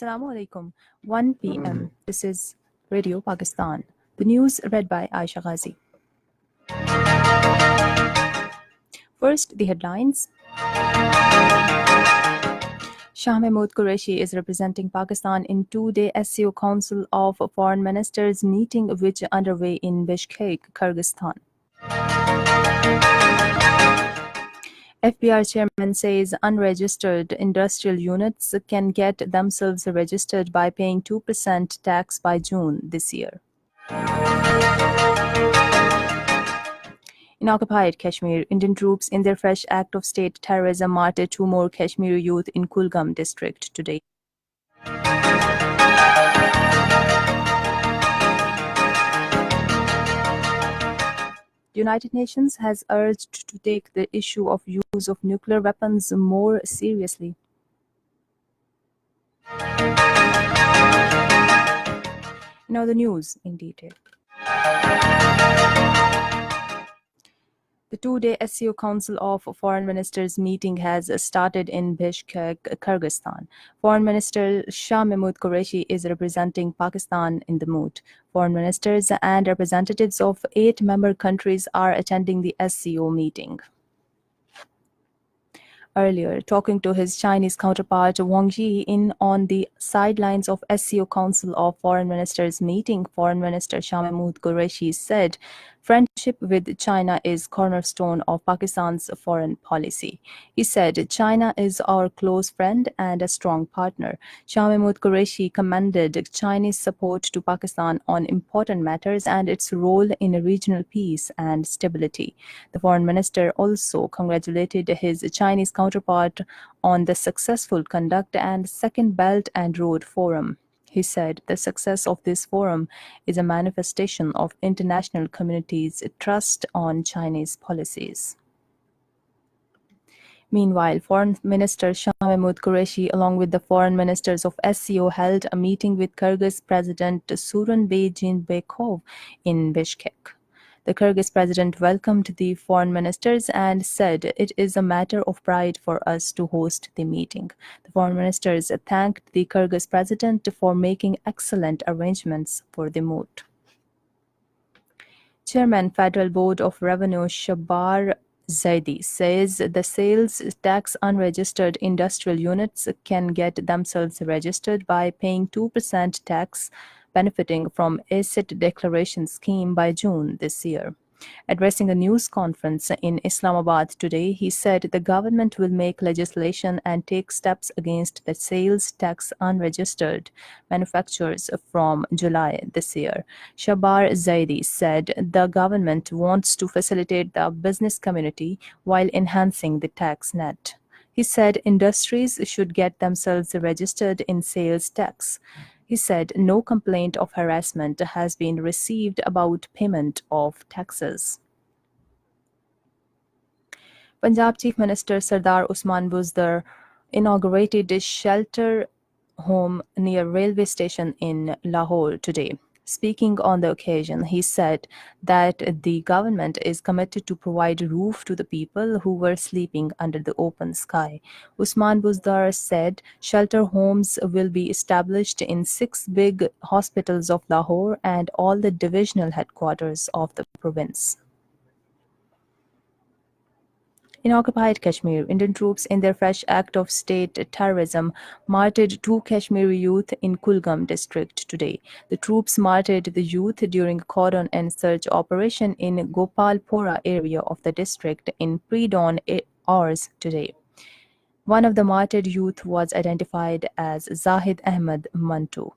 Assalamu alaikum. 1 p.m. This is Radio Pakistan. The news read by Aisha Ghazi. First, the headlines. Shah Mahmood Qureshi is representing Pakistan in two-day SCO Council of Foreign Ministers meeting which underway in Bishkek, Kyrgyzstan. FBR chairman says unregistered industrial units can get themselves registered by paying 2% tax by June this year. In occupied Kashmir, Indian troops in their fresh act of state terrorism martyred two more Kashmiri youth in Kulgam district today. The United Nations has urged to take the issue of use of nuclear weapons more seriously. Now the news in detail. The two-day SCO Council of Foreign Ministers meeting has started in Bishkek, Kyrgyzstan. Foreign Minister Shah Mahmood Qureshi is representing Pakistan in the mood. Foreign ministers and representatives of 8 member countries are attending the SCO meeting. Earlier, talking to his Chinese counterpart Wang Yi on the sidelines of SCO Council of Foreign Ministers meeting, Foreign Minister Shah Mahmood Qureshi said, "Friendship with China is cornerstone of Pakistan's foreign policy." He said, "China is our close friend and a strong partner." Shah Mahmood Qureshi commended Chinese support to Pakistan on important matters and its role in regional peace and stability. The foreign minister also congratulated his Chinese counterpart on the successful conduct and Second Belt and Road Forum. He said the success of this forum is a manifestation of international community's trust on Chinese policies. Meanwhile, Foreign Minister Shah Mahmood Qureshi, along with the foreign ministers of SCO, held a meeting with Kyrgyz President Suranbay Jeenbekov in Bishkek. The Kyrgyz president welcomed the foreign ministers and said it is a matter of pride for us to host the meeting. The foreign ministers thanked the Kyrgyz president for making excellent arrangements for the moot. Chairman Federal Board of Revenue Shabar Zaidi says the sales tax unregistered industrial units can get themselves registered by paying 2% tax, benefiting from asset declaration scheme by June this year. Addressing a news conference in Islamabad today, he said the government will make legislation and take steps against the sales tax unregistered manufacturers from July this year. Shabar Zaidi said the government wants to facilitate the business community while enhancing the tax net. He said industries should get themselves registered in sales tax. He said no complaint of harassment has been received about payment of taxes. Punjab Chief Minister Sardar Usman Buzdar inaugurated a shelter home near railway station in Lahore today. Speaking on the occasion, he said that the government is committed to provide roof to the people who were sleeping under the open sky. Usman Buzdar said shelter homes will be established in 6 big hospitals of Lahore and all the divisional headquarters of the province. In occupied Kashmir, Indian troops in their fresh act of state terrorism martyred 2 Kashmiri youth in Kulgam district today. The troops martyred the youth during a cordon and search operation in Gopalpura area of the district in pre-dawn hours today. One of the martyred youth was identified as Zahid Ahmed Mantu.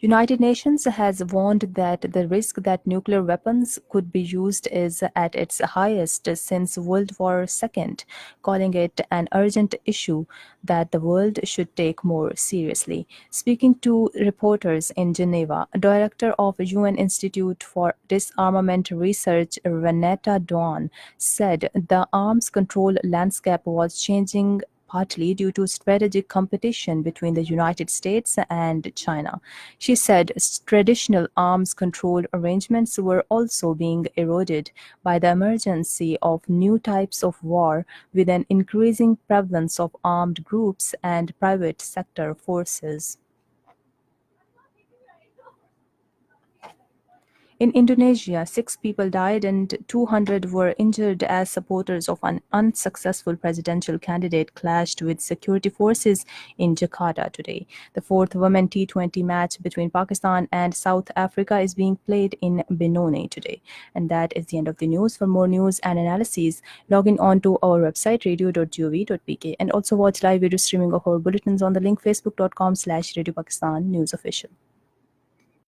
United Nations has warned that the risk that nuclear weapons could be used is at its highest since World War II, calling it an urgent issue that the world should take more seriously. Speaking to reporters in Geneva, Director of UN Institute for Disarmament Research, Renata Dawn, said the arms control landscape was changing partly due to strategic competition between the United States and China. She said traditional arms control arrangements were also being eroded by the emergence of new types of war with an increasing prevalence of armed groups and private sector forces. In Indonesia, 6 people died and 200 were injured as supporters of an unsuccessful presidential candidate clashed with security forces in Jakarta today. The fourth Women T20 match between Pakistan and South Africa is being played in Benoni today. And that is the end of the news. For more news and analyses, log in on to our website radio.gov.pk and also watch live video streaming of our bulletins on the link facebook.com/Radio Pakistan News Official.